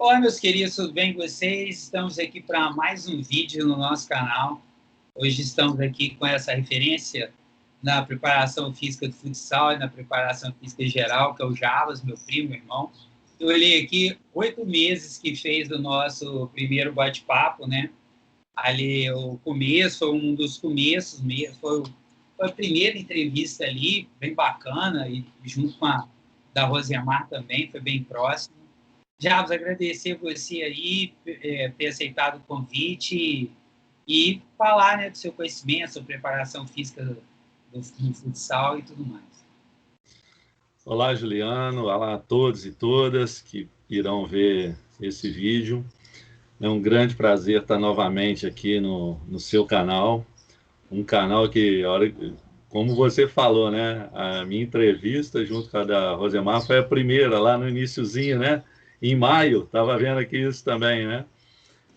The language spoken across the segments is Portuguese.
Olá, meus queridos, tudo bem com vocês? Estamos aqui para mais um vídeo no nosso canal. Hoje estamos aqui com essa referência na preparação física do futsal e na preparação física geral, que é o Jabas, meu primo, meu irmão. Eu olhei aqui 8 meses que fez do nosso primeiro bate-papo, né? Ali o começo, foi um dos começos mesmo, foi a primeira entrevista ali, bem bacana, e junto com a da Rosemar também, foi bem próximo. Jabs, agradecer você aí ter aceitado o convite e falar, né, do seu conhecimento, sua preparação física do futsal e tudo mais. Olá, Juliano. Olá a todos e todas que irão ver esse vídeo. É um grande prazer estar novamente aqui no seu canal. Um canal que, como você falou, né? A minha entrevista junto com a da Rosemar foi a primeira, lá no iniciozinho, né? Em maio, estava vendo aqui isso também, né?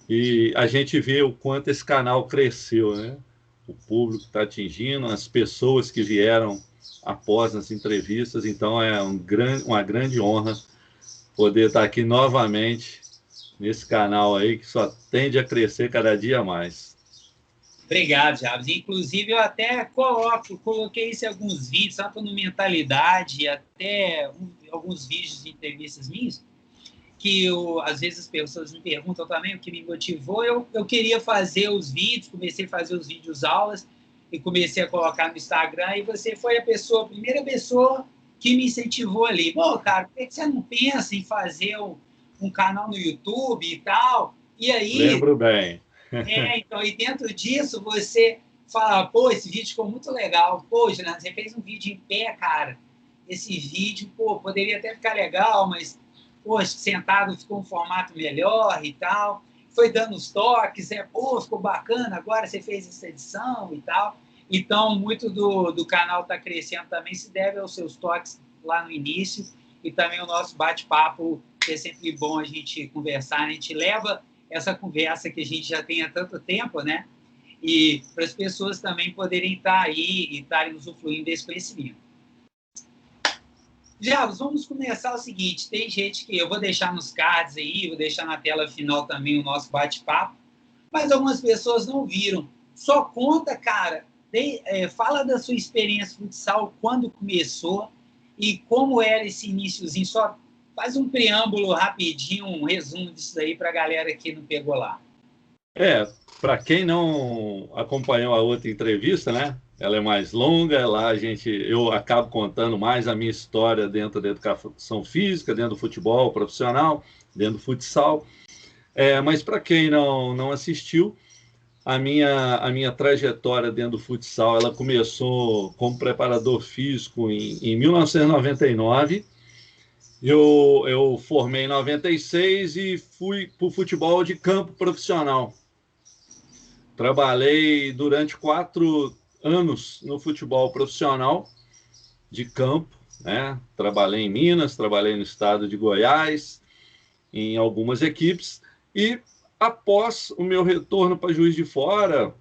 E a gente vê o quanto esse canal cresceu, né? O público está atingindo, as pessoas que vieram após as entrevistas, então é uma grande honra poder estar aqui novamente nesse canal aí que só tende a crescer cada dia mais. Obrigado, Jabs. Inclusive, eu até coloquei isso em alguns vídeos, tanto no Mentalidade, até alguns vídeos de entrevistas minhas, que às vezes as pessoas me perguntam também o que me motivou. Eu queria fazer os vídeos, comecei a fazer os vídeos aulas e comecei a colocar no Instagram, e você foi a primeira pessoa que me incentivou ali. Pô, cara, por que você não pensa em fazer um canal no YouTube e tal? E aí... Lembro bem. Então, e dentro disso você fala, pô, esse vídeo ficou muito legal. Pô, Juliano, você fez um vídeo em pé, cara. Esse vídeo, pô, poderia até ficar legal, mas, pô, sentado ficou um formato melhor e tal. Foi dando os toques, pô, ficou bacana, agora você fez essa edição e tal. Então, muito do canal está crescendo também se deve aos seus toques lá no início e também o nosso bate-papo, que é sempre bom a gente conversar, a gente leva essa conversa que a gente já tem há tanto tempo, né? E para as pessoas também poderem estar aí e estarem usufruindo desse conhecimento. Jabs, vamos começar o seguinte, tem gente que eu vou deixar nos cards aí, vou deixar na tela final também o nosso bate-papo, mas algumas pessoas não viram. Só conta, cara, fala da sua experiência futsal, quando começou e como era esse iniciozinho, só faz um preâmbulo rapidinho, um resumo disso daí para a galera que não pegou lá. Para quem não acompanhou a outra entrevista, né? Ela é mais longa, lá eu acabo contando mais a minha história dentro da educação física, dentro do futebol profissional, dentro do futsal. Mas para quem não assistiu, a minha trajetória dentro do futsal, ela começou como preparador físico em 1999. Eu formei em 96 e fui para o futebol de campo profissional. Trabalhei durante 4 anos no futebol profissional de campo, né? Trabalhei em Minas, trabalhei no estado de Goiás, em algumas equipes, e após o meu retorno para Juiz de Fora,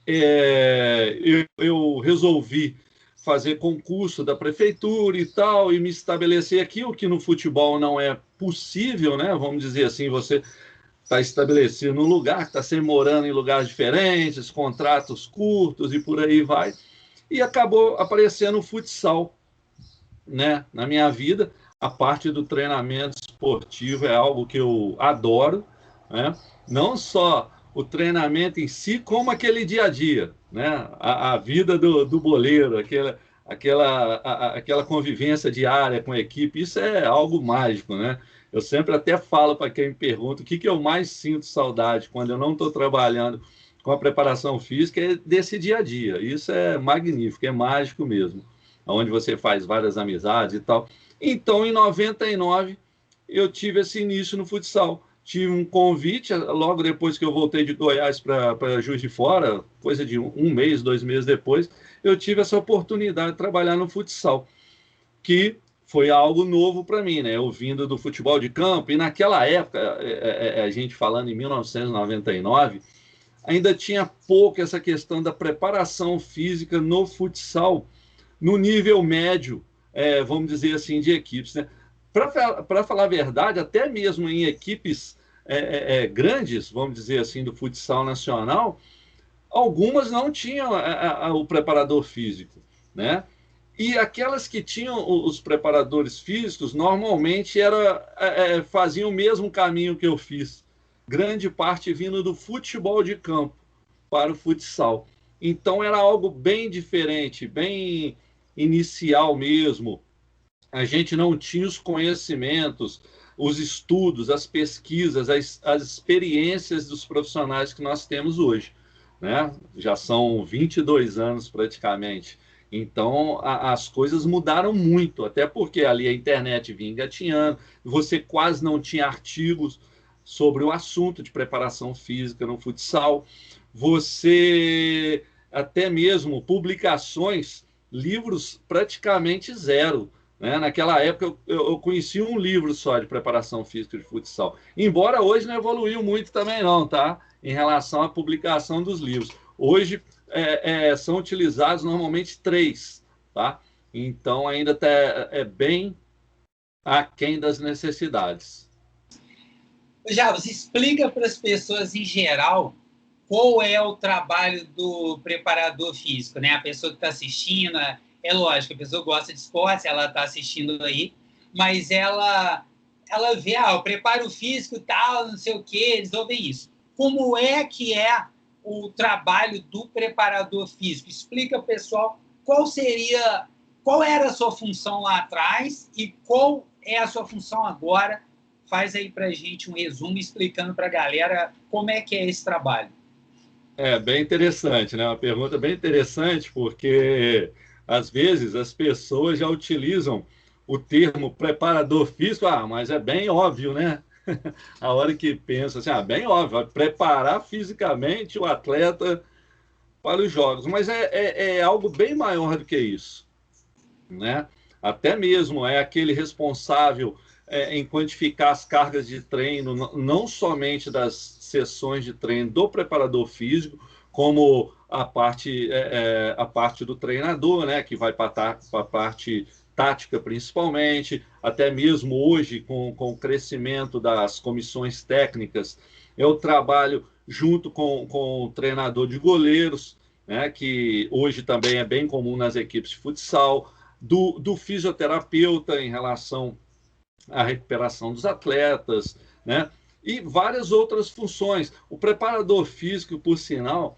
eu resolvi fazer concurso da prefeitura e tal, e me estabelecer aqui, o que no futebol não é possível, né? Vamos dizer assim, você está estabelecido num lugar, está sempre morando em lugares diferentes, contratos curtos e por aí vai. E acabou aparecendo o futsal, né, na minha vida. A parte do treinamento esportivo é algo que eu adoro, né? Não só o treinamento em si, como aquele dia a dia, né? A vida do boleiro, aquela convivência diária com a equipe, isso é algo mágico, né? Eu sempre até falo para quem me pergunta o que eu mais sinto saudade quando eu não estou trabalhando com a preparação física, é desse dia a dia. Isso é magnífico, é mágico mesmo, onde você faz várias amizades e tal. Então, em 99, eu tive esse início no futsal. Tive um convite, logo depois que eu voltei de Goiás para Juiz de Fora, coisa de um mês, 2 meses depois, eu tive essa oportunidade de trabalhar no futsal, que foi algo novo para mim, né? Eu vindo do futebol de campo, e naquela época, a gente falando em 1999, ainda tinha pouco essa questão da preparação física no futsal, no nível médio, vamos dizer assim, de equipes, né? Para falar a verdade, até mesmo em equipes grandes, vamos dizer assim, do futsal nacional, algumas não tinham o preparador físico, né? E aquelas que tinham os preparadores físicos, normalmente faziam o mesmo caminho que eu fiz. Grande parte vindo do futebol de campo para o futsal. Então era algo bem diferente, bem inicial mesmo. A gente não tinha os conhecimentos, os estudos, as pesquisas, as experiências dos profissionais que nós temos hoje, né? Já são 22 anos praticamente. Então, as coisas mudaram muito, até porque ali a internet vinha engatinhando, você quase não tinha artigos sobre o assunto de preparação física no futsal, você até mesmo publicações, livros praticamente zero, né? Naquela época eu conheci um livro só de preparação física de futsal, embora hoje não evoluiu muito também não, tá? Em relação à publicação dos livros. Hoje são utilizados normalmente 3, tá? Então ainda é bem aquém das necessidades. Jarbas, explica para as pessoas em geral qual é o trabalho do preparador físico, né? A pessoa que está assistindo, é lógico, a pessoa gosta de esporte, ela está assistindo aí, mas ela vê, o preparo físico e tal, não sei o quê, eles ouvem isso. Como é que é o trabalho do preparador físico? Explica, pessoal, qual era a sua função lá atrás e qual é a sua função agora. Faz aí para a gente um resumo explicando para a galera como é que é esse trabalho. Bem interessante, né? Uma pergunta bem interessante, porque às vezes as pessoas já utilizam o termo preparador físico, mas é bem óbvio, né? A hora que pensa assim, bem óbvio, vai preparar fisicamente o atleta para os jogos, mas é algo bem maior do que isso, né? Até mesmo é aquele responsável em quantificar as cargas de treino, não somente das sessões de treino do preparador físico, como a parte do treinador, né? Que vai para a parte tática principalmente, até mesmo hoje com o crescimento das comissões técnicas, eu trabalho junto com o treinador de goleiros, né, que hoje também é bem comum nas equipes de futsal, do fisioterapeuta em relação à recuperação dos atletas, né, e várias outras funções. O preparador físico, por sinal,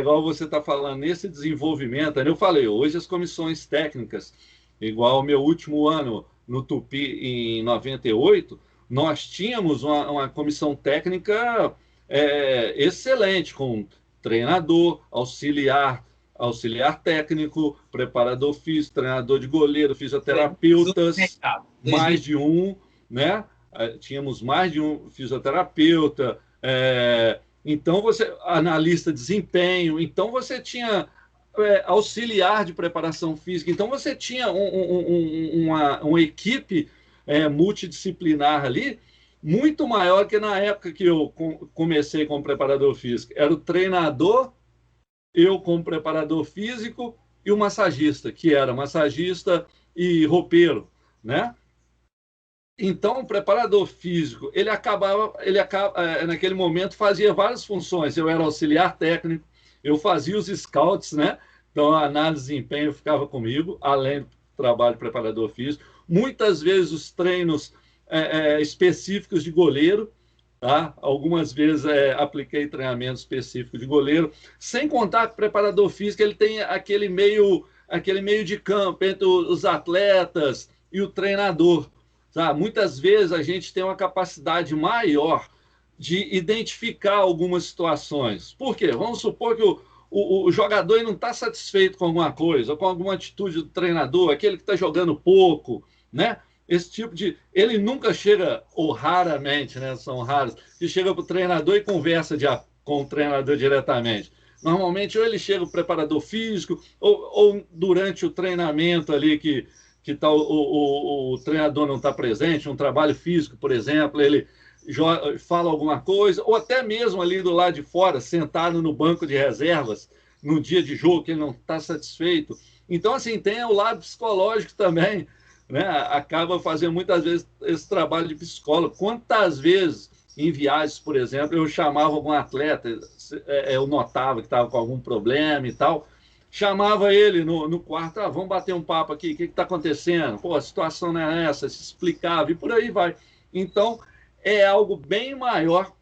igual você está falando, nesse desenvolvimento, eu falei, hoje as comissões técnicas, igual ao meu último ano no Tupi, em 98, nós tínhamos uma comissão técnica excelente, com treinador, auxiliar técnico, preparador físico, treinador de goleiro, fisioterapeutas, mais de um, né? Tínhamos mais de um fisioterapeuta, então analista de desempenho, então você tinha auxiliar de preparação física, então você tinha uma equipe multidisciplinar ali, muito maior que na época que eu comecei como preparador físico. Era o treinador, eu como preparador físico e o massagista, que era massagista e roupeiro, né? Então, o preparador físico, ele naquele momento fazia várias funções. Eu era auxiliar técnico, eu fazia os scouts, né? Então, a análise de desempenho ficava comigo, além do trabalho de preparador físico. Muitas vezes os treinos específicos de goleiro, tá? Algumas vezes apliquei treinamento específico de goleiro, sem contar que o preparador físico ele tem aquele meio de campo entre os atletas e o treinador. Tá? Muitas vezes a gente tem uma capacidade maior de identificar algumas situações. Por quê? Vamos supor que o jogador não está satisfeito com alguma coisa, ou com alguma atitude do treinador, aquele que está jogando pouco, né? Esse tipo de... Ele nunca chega, ou raramente, né? São raros, que chega para o treinador e conversa com o treinador diretamente. Normalmente, ou ele chega o preparador físico, ou durante o treinamento ali que tá, o treinador não está presente, um trabalho físico, por exemplo, ele fala alguma coisa, ou até mesmo ali do lado de fora, sentado no banco de reservas, no dia de jogo, que ele não está satisfeito. Então, assim, tem o lado psicológico também né, acaba fazendo muitas vezes esse trabalho de psicólogo. Quantas vezes, em viagens, por exemplo, eu chamava algum atleta, eu notava que estava com algum problema e tal, chamava ele no quarto, vamos bater um papo aqui, o que está acontecendo? Pô, a situação não é essa, se explicava, e por aí vai. Então, é algo bem maior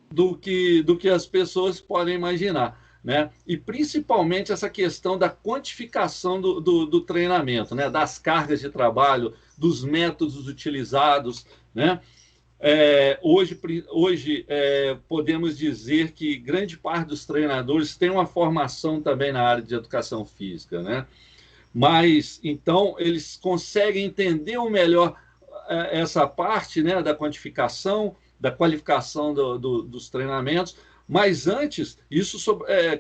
do que as pessoas podem imaginar, né? E principalmente essa questão da quantificação do treinamento, né? Das cargas de trabalho, dos métodos utilizados, né? Hoje podemos dizer que grande parte dos treinadores tem uma formação também na área de educação física, né? Mas então eles conseguem entender o melhor essa parte, né, da quantificação, da qualificação dos treinamentos, mas antes isso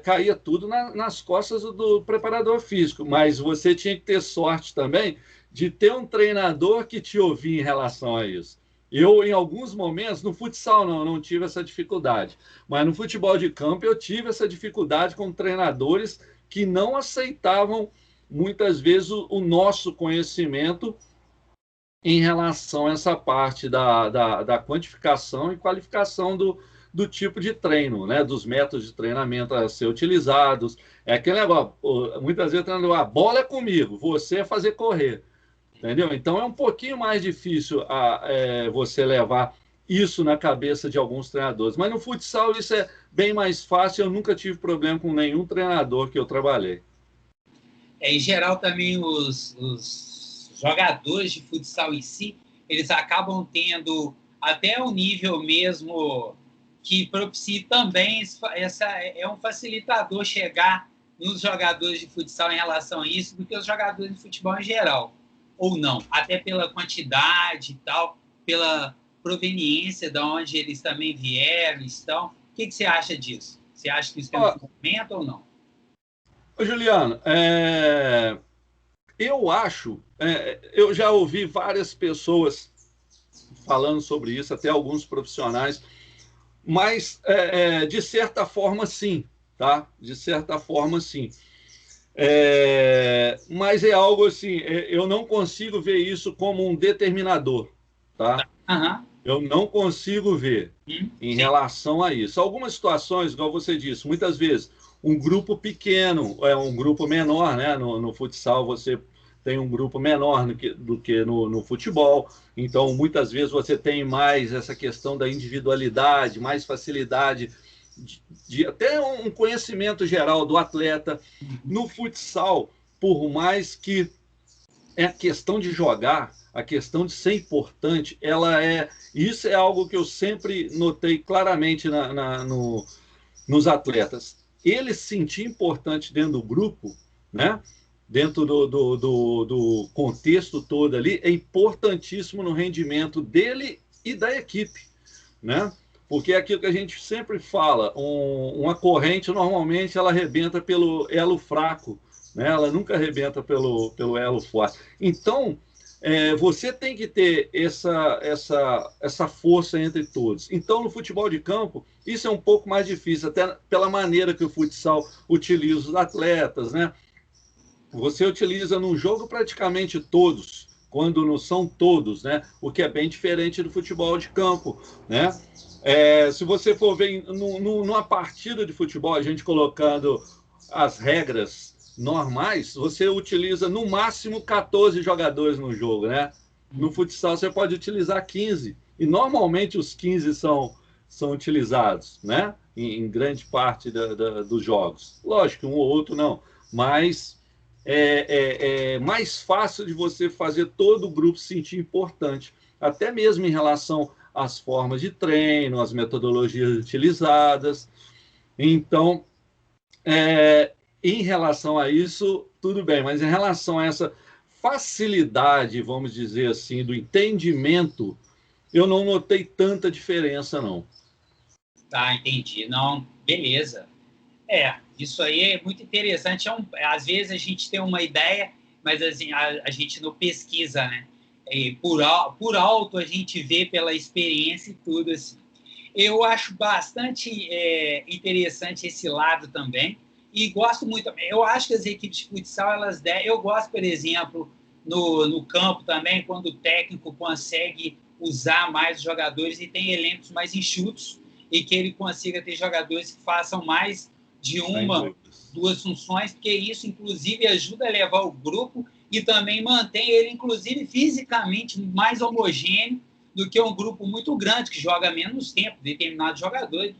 caía tudo nas costas do preparador físico, mas você tinha que ter sorte também de ter um treinador que te ouvia em relação a isso. Eu, em alguns momentos, no futsal não tive essa dificuldade, mas no futebol de campo eu tive essa dificuldade com treinadores que não aceitavam muitas vezes o nosso conhecimento em relação a essa parte da quantificação e qualificação do tipo de treino, né? Dos métodos de treinamento a ser utilizados. É aquele negócio, muitas vezes a bola é comigo, você é fazer correr, entendeu? Então é um pouquinho mais difícil você levar isso na cabeça de alguns treinadores. Mas no futsal isso é bem mais fácil, eu nunca tive problema com nenhum treinador que eu trabalhei. Em geral, também os jogadores de futsal em si, eles acabam tendo até um nível mesmo que propicia também, é um facilitador chegar nos jogadores de futsal em relação a isso do que os jogadores de futebol em geral, ou não, até pela quantidade e tal, pela proveniência de onde eles também vieram, estão. O que você acha disso? Você acha que isso tem um fundamento ou não? Ô, Juliano, eu acho, eu já ouvi várias pessoas falando sobre isso, até alguns profissionais, mas de certa forma sim, tá? De certa forma sim. Mas é algo assim, eu não consigo ver isso como um determinador, tá? Uhum. Eu não consigo ver em relação a isso. Algumas situações, igual você disse, muitas vezes um grupo pequeno, um grupo menor, né? No futsal você tem um grupo menor do que no futebol, então muitas vezes você tem mais essa questão da individualidade, mais facilidade de até um conhecimento geral do atleta. No futsal, por mais que a questão de jogar, a questão de ser importante, isso é algo que eu sempre notei claramente nos atletas. Ele se sentir importante dentro do grupo, né? Dentro do contexto todo ali, é importantíssimo no rendimento dele e da equipe, né? Porque é aquilo que a gente sempre fala, uma corrente normalmente ela arrebenta pelo elo fraco, né? Ela nunca arrebenta pelo elo forte. Então, você tem que ter essa força entre todos. Então, no futebol de campo, isso é um pouco mais difícil, até pela maneira que o futsal utiliza os atletas, né? Você utiliza num jogo praticamente todos, quando não são todos, né? O que é bem diferente do futebol de campo, né? Se você for ver numa partida de futebol, a gente colocando as regras normais, você utiliza no máximo 14 jogadores no jogo, né? No futsal você pode utilizar 15, e normalmente os 15 são utilizados, né? Em grande parte dos jogos. Lógico, um ou outro não, mas é mais fácil de você fazer todo o grupo se sentir importante, até mesmo em relação às formas de treino, às metodologias utilizadas. Então, em relação a isso, tudo bem, mas em relação a essa facilidade, vamos dizer assim, do entendimento, eu não notei tanta diferença, não. Tá, entendi. Não, beleza. Isso aí é muito interessante. Às vezes a gente tem uma ideia, mas assim, a gente não pesquisa, né? Por alto a gente vê pela experiência e tudo assim. Eu acho bastante interessante esse lado também. E gosto muito. Eu acho que as equipes de futsal, eu gosto, por exemplo, no campo também, quando o técnico consegue usar mais os jogadores e tem elencos mais enxutos e que ele consiga ter jogadores que façam mais de uma, duas funções, porque isso, inclusive, ajuda a levar o grupo e também mantém ele, inclusive, fisicamente mais homogêneo do que um grupo muito grande, que joga menos tempo, determinados jogadores.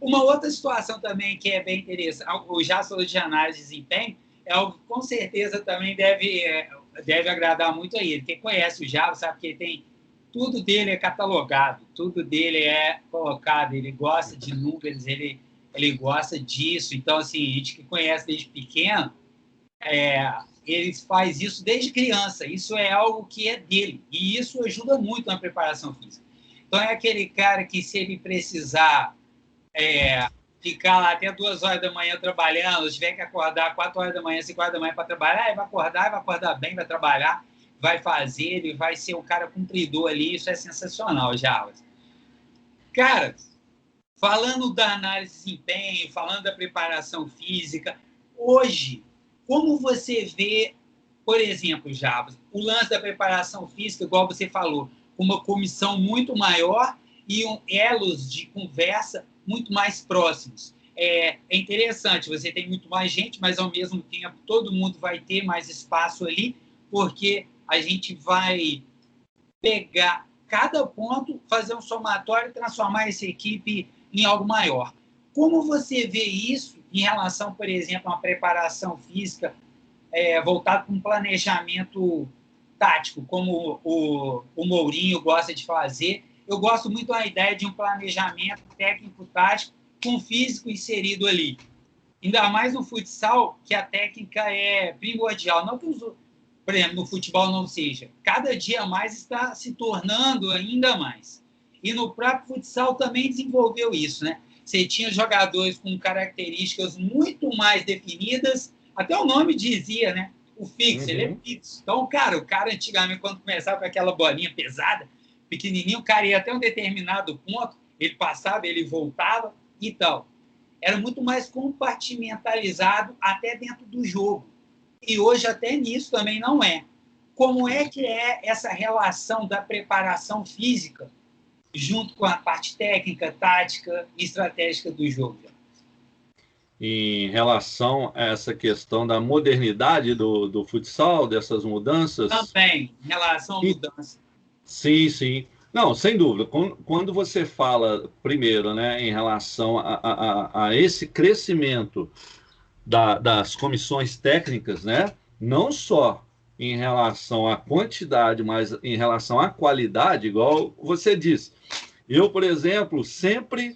Uma outra situação também que é bem interessante, o Jason de análise de desempenho, é algo que com certeza também deve agradar muito a ele. Quem conhece o Java sabe que ele tem, tudo dele é catalogado, tudo dele é colocado, ele gosta de números, ele gosta disso. Então, assim, a gente que conhece desde pequeno, ele faz isso desde criança. Isso é algo que é dele. E isso ajuda muito na preparação física. Então, é aquele cara que, se ele precisar ficar lá até 2 horas da manhã trabalhando, tiver que acordar 4 horas da manhã, 5 horas da manhã para trabalhar, ele vai acordar bem, vai trabalhar, vai fazer, ele vai ser um cara cumpridor ali. Isso é sensacional, Javas. Cara, falando da análise de desempenho, falando da preparação física, hoje, como você vê, por exemplo, Javas, o lance da preparação física, igual você falou, uma comissão muito maior e elos de conversa muito mais próximos. É interessante, você tem muito mais gente, mas, ao mesmo tempo, todo mundo vai ter mais espaço ali, porque a gente vai pegar cada ponto, fazer um somatório e transformar essa equipe em algo maior. Como você vê isso em relação, por exemplo, a uma preparação física voltada para um planejamento tático, como o Mourinho gosta de fazer? Eu gosto muito da ideia de um planejamento técnico-tático com físico inserido ali. Ainda mais no futsal, que a técnica é primordial. Não que, por exemplo, no futebol não seja. Cada dia mais está se tornando ainda mais. E no próprio futsal também desenvolveu isso, né? Você tinha jogadores com características muito mais definidas, até o nome dizia, né? O fixo, ele é fixo. Então, o cara antigamente, quando começava com aquela bolinha pesada, pequenininho, o cara ia até um determinado ponto, ele passava, ele voltava e tal. Era muito mais compartimentalizado até dentro do jogo. E hoje até nisso também não é. Como é que é essa relação da preparação física junto com a parte técnica, tática e estratégica do jogo? Em relação a essa questão da modernidade do futsal, dessas mudanças? Também, em relação à mudança. Sim, sim. Não, sem dúvida. Quando você fala, primeiro, né, em relação a esse crescimento das comissões técnicas, né, não só em relação à quantidade, mas em relação à qualidade, igual você disse. Eu, por exemplo, sempre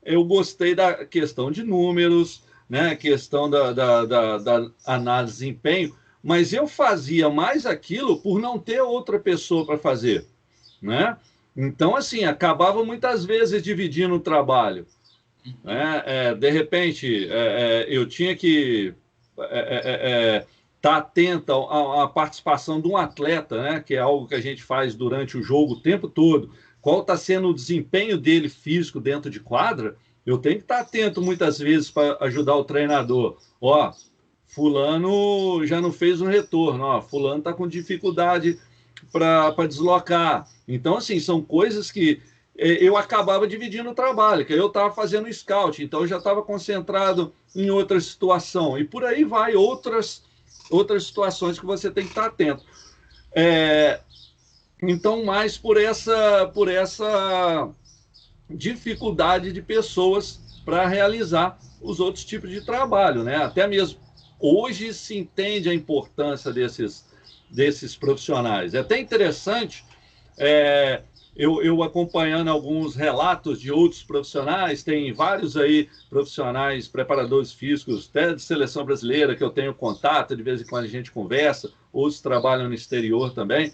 eu gostei da questão de números, né, questão da análise de desempenho, mas eu fazia mais aquilo por não ter outra pessoa para fazer, né? Então, assim, acabava muitas vezes dividindo o trabalho. Né? De repente, eu tinha que estar atento à participação de um atleta, né? Que é algo que a gente faz durante o jogo o tempo todo. Qual está sendo o desempenho dele físico dentro de quadra? Eu tenho que estar atento muitas vezes para ajudar o treinador. Ó, fulano já não fez um retorno, ó, fulano está com dificuldade para deslocar. Então, assim, são coisas que eu acabava dividindo o trabalho, que eu estava fazendo scout, então eu já estava concentrado em outra situação. E por aí vai outras situações que você tem que estar atento. Então, mais por essa dificuldade de pessoas para realizar os outros tipos de trabalho, né? Até mesmo hoje se entende a importância desses profissionais. É até interessante, eu acompanhando alguns relatos de outros profissionais, tem vários aí profissionais, preparadores físicos, até de seleção brasileira, que eu tenho contato, de vez em quando a gente conversa, outros trabalham no exterior também.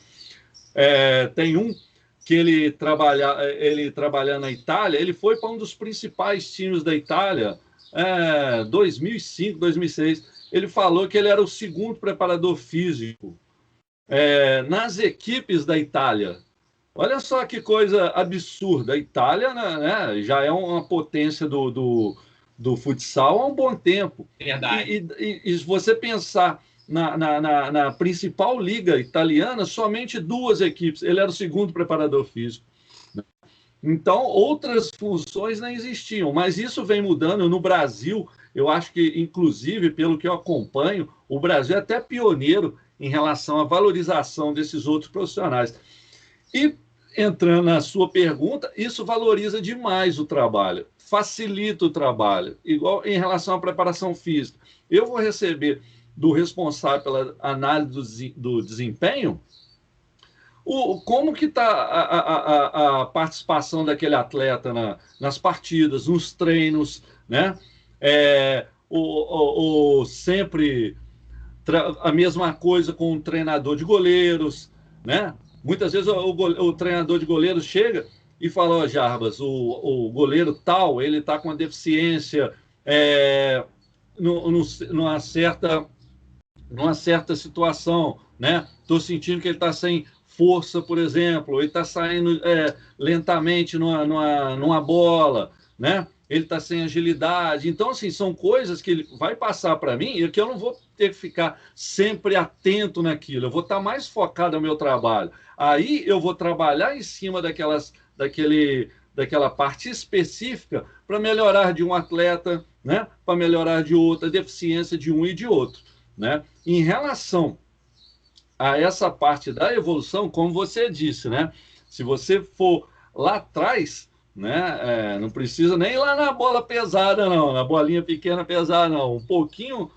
Tem um que ele trabalhando na Itália, ele foi para um dos principais times da Itália, 2005, 2006. Ele falou que ele era o segundo preparador físico nas equipes da Itália. Olha só que coisa absurda. A Itália, né, já é uma potência do futsal há um bom tempo. Verdade. E se você pensar na principal liga italiana, somente 2 equipes. Ele era o segundo preparador físico. Então, outras funções não existiam, mas isso vem mudando no Brasil. Eu acho que, inclusive, pelo que eu acompanho, o Brasil é até pioneiro em relação à valorização desses outros profissionais. E, entrando na sua pergunta, isso valoriza demais o trabalho, facilita o trabalho, igual em relação à preparação física. Eu vou receber do responsável pela análise do desempenho como que está a participação daquele atleta nas partidas, nos treinos, né? Sempre a mesma coisa com o treinador de goleiros, né? Muitas vezes o treinador de goleiros chega e fala: ó, Jarbas, o goleiro tal, ele está com uma deficiência numa certa situação, né? Estou sentindo que ele está sem força, por exemplo, ele está saindo lentamente numa bola, né? Ele está sem agilidade. Então, assim, são coisas que ele vai passar para mim e que eu não vou ter que ficar sempre atento naquilo. Eu vou estar mais focado no meu trabalho. Aí eu vou trabalhar em cima daquela parte específica para melhorar de um atleta, né? Para melhorar de outra, a deficiência de um e de outro, né? Em relação a essa parte da evolução, como você disse, né? Se você for lá atrás, né? Não precisa nem ir lá na bola pesada, não, na bolinha pequena pesada, não. Um pouquinho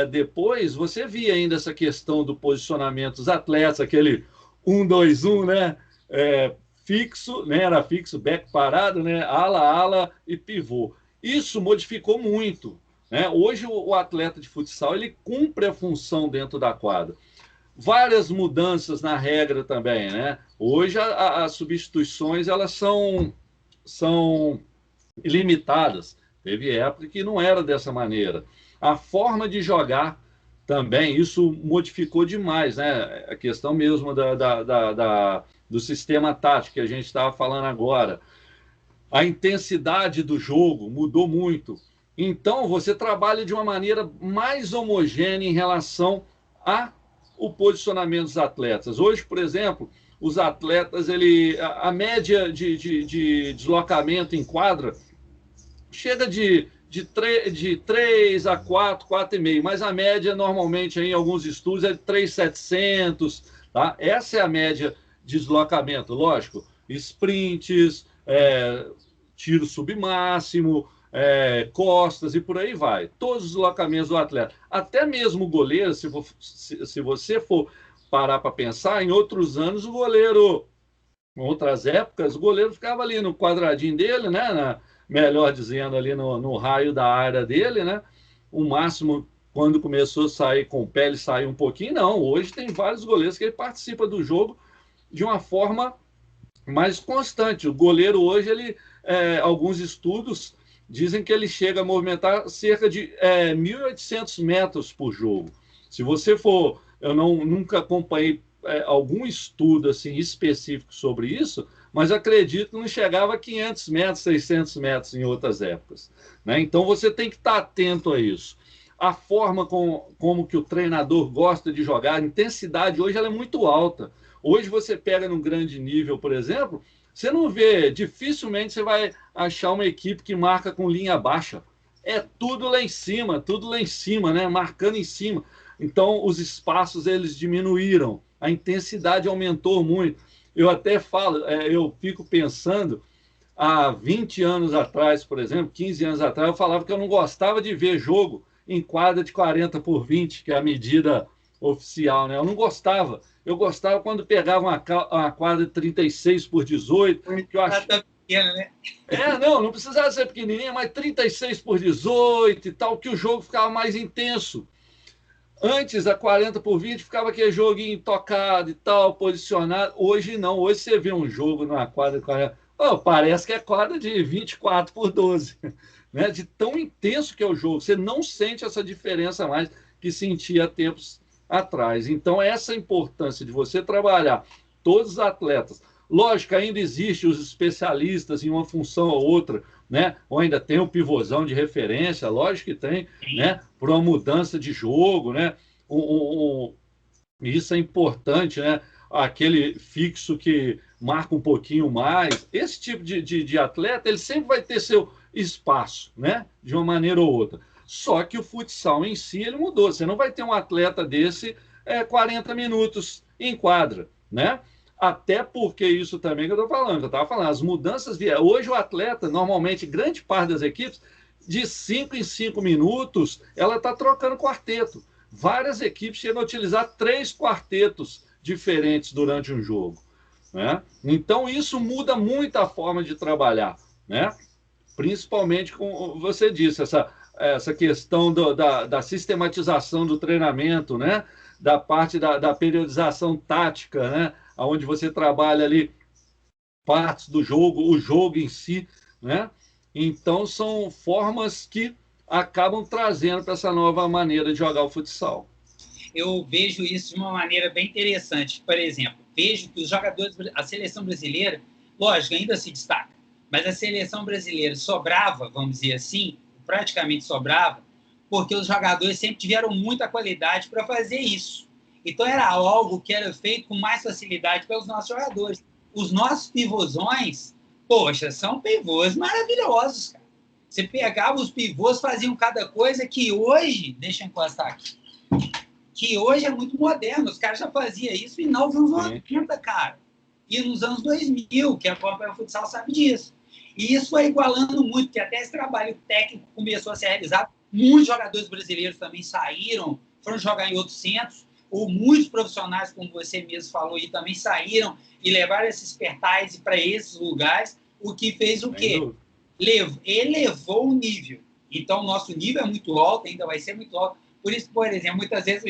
depois, você via ainda essa questão do posicionamento dos atletas, aquele 1-2-1, né? Fixo, né? Era fixo, back parado, né? Ala e pivô. Isso modificou muito, né? Hoje o atleta de futsal ele cumpre a função dentro da quadra. Várias mudanças na regra também, né? Hoje as substituições elas são ilimitadas. Teve época que não era dessa maneira. A forma de jogar também, isso modificou demais, né? A questão mesmo do sistema tático que a gente estava falando agora. A intensidade do jogo mudou muito. Então, você trabalha de uma maneira mais homogênea em relação ao posicionamento dos atletas. Hoje, por exemplo, os atletas, a média de deslocamento em quadra chega de 3 a 4, 4,5, mas a média normalmente em alguns estudos é de 3.700, tá? Essa é a média de deslocamento, lógico, sprints, tiro submáximo, costas e por aí vai. Todos os deslocamentos do atleta. Até mesmo o goleiro, se você for parar para pensar, em outros anos o goleiro, em outras épocas, o goleiro ficava ali no quadradinho dele, né? Melhor dizendo, ali no raio da área dele, né? O máximo, quando começou a sair com o pé, ele saiu um pouquinho. Não, hoje tem vários goleiros que ele participa do jogo de uma forma mais constante. O goleiro hoje, alguns estudos dizem que ele chega a movimentar cerca de 1.800 metros por jogo. Se você for... Eu nunca acompanhei algum estudo assim, específico sobre isso, mas acredito que não chegava a 500 metros, 600 metros em outras épocas, né? Então, você tem que estar atento a isso. A forma como que o treinador gosta de jogar, a intensidade hoje ela é muito alta. Hoje você pega num grande nível, por exemplo, você não vê, dificilmente você vai achar uma equipe que marca com linha baixa. É tudo lá em cima, né? Marcando em cima. Então, os espaços, eles diminuíram. A intensidade aumentou muito. Eu até falo, eu fico pensando, há 20 anos atrás, por exemplo, 15 anos atrás, eu falava que eu não gostava de ver jogo em quadra de 40/20, que é a medida oficial, né? Eu não gostava. Eu gostava quando pegava uma quadra de 36/18, que eu achava... Né? Não precisava ser pequenininha, mas 36/18 e tal, que o jogo ficava mais intenso. Antes, a 40/20, ficava aquele joguinho tocado e tal, posicionado. Hoje não. Hoje você vê um jogo numa quadra de 40... parece que é quadra de 24/12, né? De tão intenso que é o jogo. Você não sente essa diferença mais que sentia há tempos atrás. Então, essa importância de você trabalhar todos os atletas. Lógico, ainda existe os especialistas em uma função ou outra, né? Ou ainda tem o pivôzão de referência, lógico que tem, né? Por uma mudança de jogo, né? isso é importante, né? Aquele fixo que marca um pouquinho mais. Esse tipo de atleta, ele sempre vai ter seu espaço, né? De uma maneira ou outra. Só que o futsal em si, ele mudou. Você não vai ter um atleta desse 40 minutos em quadra, né? Até porque isso também que eu estou falando, eu estava falando, as mudanças vieram. Hoje o atleta, normalmente, grande parte das equipes, de 5 em 5 minutos, ela está trocando quarteto. Várias equipes chegam a utilizar 3 quartetos diferentes durante um jogo, né? Então isso muda muito a forma de trabalhar, né? Principalmente com, você disse, essa questão da sistematização do treinamento, né? Da parte da periodização tática, né? Onde você trabalha ali partes do jogo, o jogo em si, né? Então são formas que acabam trazendo para essa nova maneira de jogar o futsal. Eu vejo isso de uma maneira bem interessante. Por exemplo, vejo que os jogadores, a seleção brasileira, lógico, ainda se destaca, mas a seleção brasileira sobrava, vamos dizer assim, praticamente sobrava, porque os jogadores sempre tiveram muita qualidade para fazer isso. Então era algo que era feito com mais facilidade pelos nossos jogadores. Os nossos pivôzões, poxa, são pivôs maravilhosos, cara. Você pegava os pivôs, faziam cada coisa que hoje, deixa eu encostar aqui, que hoje é muito moderno. Os caras já faziam isso em nos anos 80, cara. E nos anos 2000, que acompanha o futsal sabe disso. E isso foi igualando muito, porque até esse trabalho técnico começou a ser realizado. Muitos jogadores brasileiros também saíram, foram jogar em outros centros, ou muitos profissionais, como você mesmo falou, e também saíram e levaram esse expertise para esses lugares, o que fez o quê? Elevou o nível. Então, o nosso nível é muito alto, ainda vai ser muito alto. Por isso, por exemplo, muitas vezes o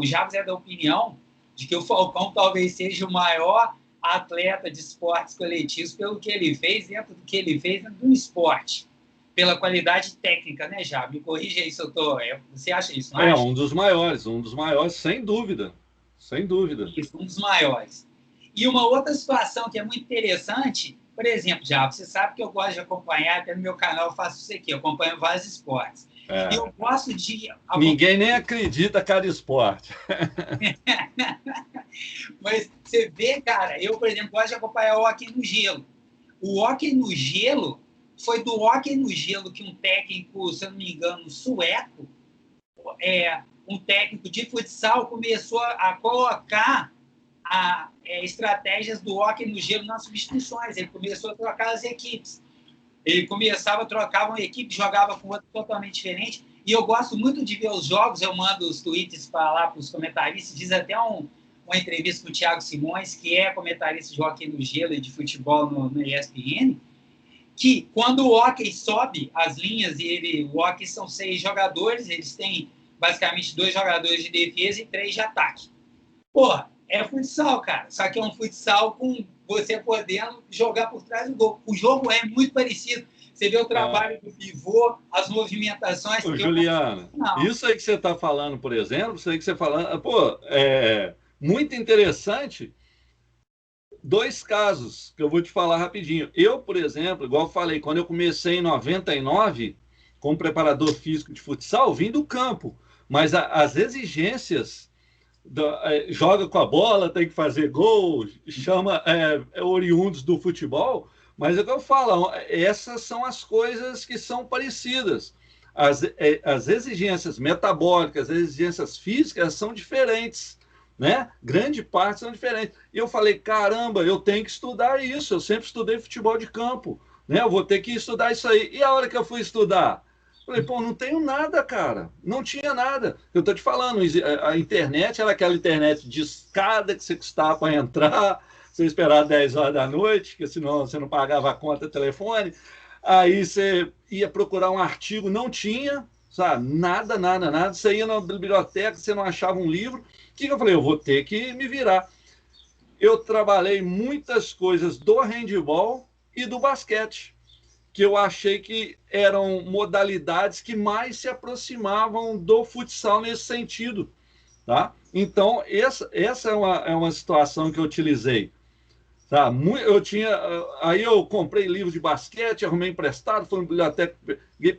Jabas é da opinião de que o Falcão talvez seja o maior atleta de esportes coletivos pelo que ele fez dentro do que ele fez dentro do esporte. Pela qualidade técnica, né, Jabas? Me corrija aí se eu estou... Você acha isso, não acha? Um dos maiores, sem dúvida. Sem dúvida. Isso, um dos maiores. E uma outra situação que é muito interessante, por exemplo, Jabas, você sabe que eu gosto de acompanhar, até no meu canal eu faço isso aqui, eu acompanho vários esportes. E eu gosto de... Ninguém nem acredita cada esporte. Mas você vê, cara, eu, por exemplo, gosto de acompanhar o hóquei no gelo. O hóquei no gelo foi do hóquei no gelo que um técnico, se eu não me engano, sueco, um técnico de futsal começou a colocar estratégias do hóquei no gelo nas substituições. Ele começou a trocar as equipes. Ele trocava uma equipe, jogava com outra totalmente diferente. E eu gosto muito de ver os jogos, eu mando os tweets para lá para os comentaristas, diz até uma entrevista com o Thiago Simões, que é comentarista de hóquei no gelo e de futebol no ESPN, que quando o hóquei sobe as linhas, o hóquei são 6 jogadores, eles têm basicamente 2 jogadores de defesa e 3 de ataque. Porra, é futsal, cara. Só que é um futsal com você podendo jogar por trás do gol. O jogo é muito parecido. Você vê o trabalho do pivô, as movimentações... Juliana, isso aí que você está falando, por exemplo, isso aí que você está falando... muito interessante. 2 casos que eu vou te falar rapidinho. Eu, por exemplo, igual eu falei, quando eu comecei em 99, como preparador físico de futsal, vim do campo. Mas as exigências... joga com a bola, tem que fazer gol, chama oriundos do futebol, mas é o que eu falo, essas são as coisas que são parecidas. As exigências metabólicas, as exigências físicas são diferentes, né? Grande parte são diferentes. E eu falei, caramba, eu tenho que estudar isso, eu sempre estudei futebol de campo, né? Eu vou ter que estudar isso aí. E a hora que eu fui estudar? Falei, pô, não tenho nada, cara. Não tinha nada. Eu tô te falando, a internet era aquela internet de escada que você custava para entrar, você esperava 10 horas da noite, porque senão você não pagava a conta do telefone. Aí você ia procurar um artigo, não tinha, sabe? Nada, nada, nada. Você ia na biblioteca, você não achava um livro. O que eu falei? Eu vou ter que me virar. Eu trabalhei muitas coisas do handebol e do basquete, que eu achei que eram modalidades que mais se aproximavam do futsal nesse sentido, tá? Então, essa é uma situação que eu utilizei. Tá? Aí eu comprei livro de basquete, arrumei emprestado, fui na biblioteca,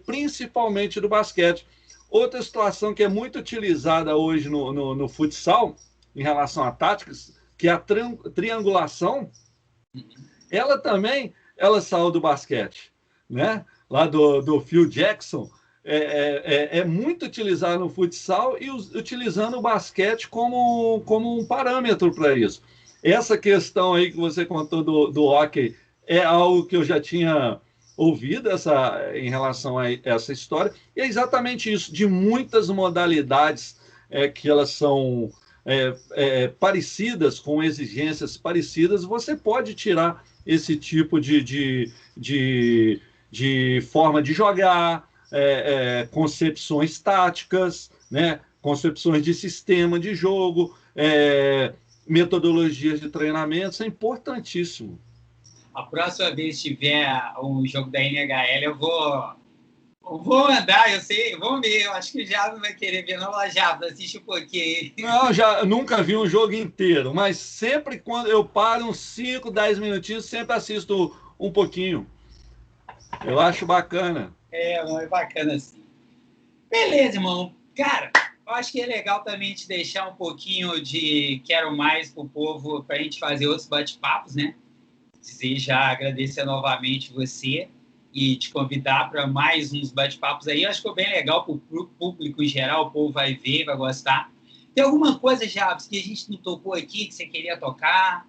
principalmente do basquete. Outra situação que é muito utilizada hoje no futsal, em relação a táticas, que é a triangulação, ela também, ela saiu do basquete, né? Lá do Phil Jackson, é muito utilizado no futsal e utilizando o basquete como um parâmetro para isso. Essa questão aí que você contou do hockey é algo que eu já tinha ouvido em relação a essa história, e é exatamente isso, de muitas modalidades que elas são parecidas, com exigências parecidas, você pode tirar esse tipo de forma de jogar, concepções táticas, né? Concepções de sistema de jogo, metodologias de treinamento, isso é importantíssimo. A próxima vez que tiver um jogo da NHL, eu vou andar, eu sei, vamos ver, eu acho que o Jabo vai querer ver, não, Jabo, assiste um pouquinho. Não, já nunca vi um jogo inteiro, mas sempre quando eu paro uns 5, 10 minutinhos, sempre assisto um pouquinho. Eu acho bacana. É bacana assim. Beleza, irmão. Cara, eu acho que é legal também te deixar um pouquinho de quero mais pro povo, para a gente fazer outros bate-papos, né? Desejar agradecer novamente você e te convidar para mais uns bate-papos aí. Eu acho que ficou bem legal para o público em geral, o povo vai ver, vai gostar. Tem alguma coisa, Jabs, que a gente não tocou aqui, que você queria tocar?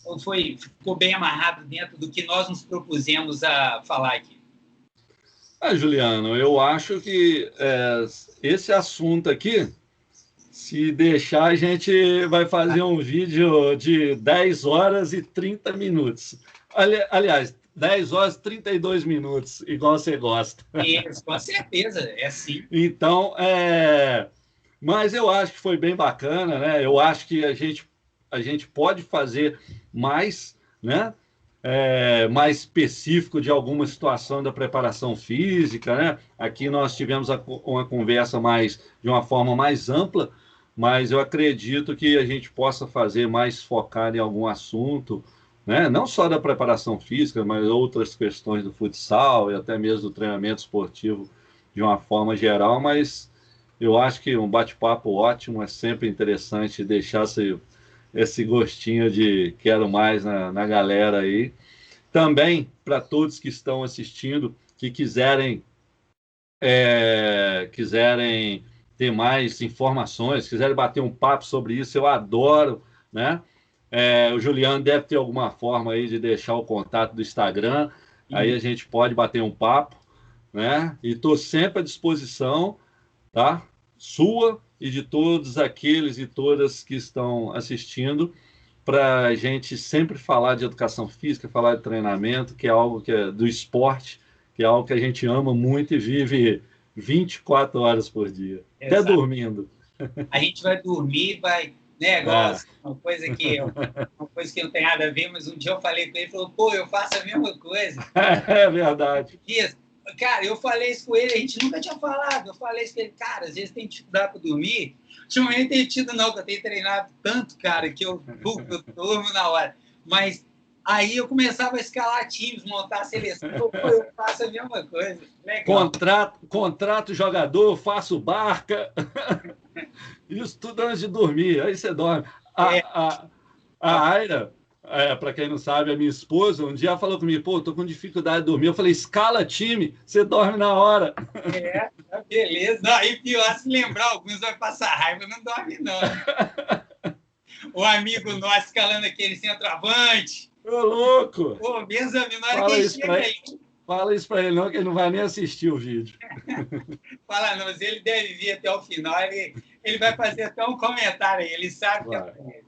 Ou ficou bem amarrado dentro do que nós nos propusemos a falar aqui? Juliano, eu acho que esse assunto aqui, se deixar, a gente vai fazer um vídeo de 10 horas e 30 minutos. Aliás, 10 horas e 32 minutos, igual você gosta. Isso, com certeza, é sim. Então, mas eu acho que foi bem bacana, né? Eu acho que a gente pode fazer mais, né? Mais específico de alguma situação da preparação física, né? Aqui nós tivemos uma conversa de uma forma mais ampla, mas eu acredito que a gente possa fazer mais focado em algum assunto, né? Não só da preparação física, mas outras questões do futsal e até mesmo do treinamento esportivo de uma forma geral, mas eu acho que um bate-papo ótimo, é sempre interessante deixar esse gostinho de quero mais na galera aí. Também, para todos que estão assistindo, que quiserem ter mais informações, quiserem bater um papo sobre isso, eu adoro, né? O Juliano deve ter alguma forma aí de deixar o contato do Instagram, aí a gente pode bater um papo, né? E estou sempre à disposição, tá? Sua e de todos aqueles e todas que estão assistindo, para a gente sempre falar de educação física, falar de treinamento, que é algo do esporte, que é algo que a gente ama muito e vive 24 horas por dia, até dormindo. A gente vai dormir, vai, né, uma coisa que não tem nada a ver, mas um dia eu falei com ele, ele falou, pô, eu faço a mesma coisa. É verdade. Cara, eu falei isso com ele, a gente nunca tinha falado. Eu falei isso com ele, cara, às vezes tem dificuldade para dormir. Ultimamente tem tido, não, que eu tenho treinado tanto, cara, que eu durmo na hora. Mas aí eu começava a escalar times, montar a seleção. Eu faço a mesma coisa. Legal. Contrato jogador, faço barca. Isso tudo antes de dormir. Aí você dorme. A Aira, para quem não sabe, a minha esposa, um dia falou comigo, pô, tô com dificuldade de dormir. Eu falei, escala time, você dorme na hora. Beleza. Não, aí pior, se lembrar, alguns vai passar raiva, não dorme não. O amigo nosso escalando aquele centroavante. Ô, louco! Pô, Benjamin, na hora que ele chega aí. Fala isso para ele não, que ele não vai nem assistir o vídeo. Fala não, mas ele deve vir até o final, ele vai fazer até um comentário aí, ele sabe que é para ele.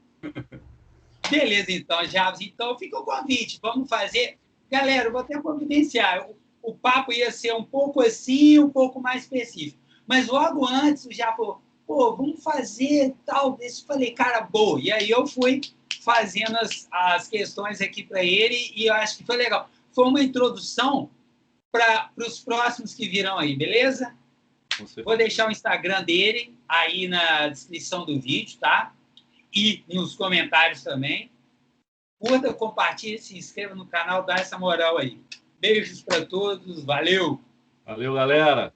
Beleza, então, Jabs. Então, fica o convite. Vamos fazer. Galera, eu vou até providenciar. O papo ia ser um pouco assim, um pouco mais específico. Mas logo antes, já falou, pô, vamos fazer tal desse. Falei, cara, boa. E aí eu fui fazendo as questões aqui para ele e eu acho que foi legal. Foi uma introdução para os próximos que virão aí, beleza? Vou deixar o Instagram dele aí na descrição do vídeo, tá? E nos comentários também. Curta, compartilhe, se inscreva no canal, dá essa moral aí. Beijos para todos, valeu! Valeu, galera!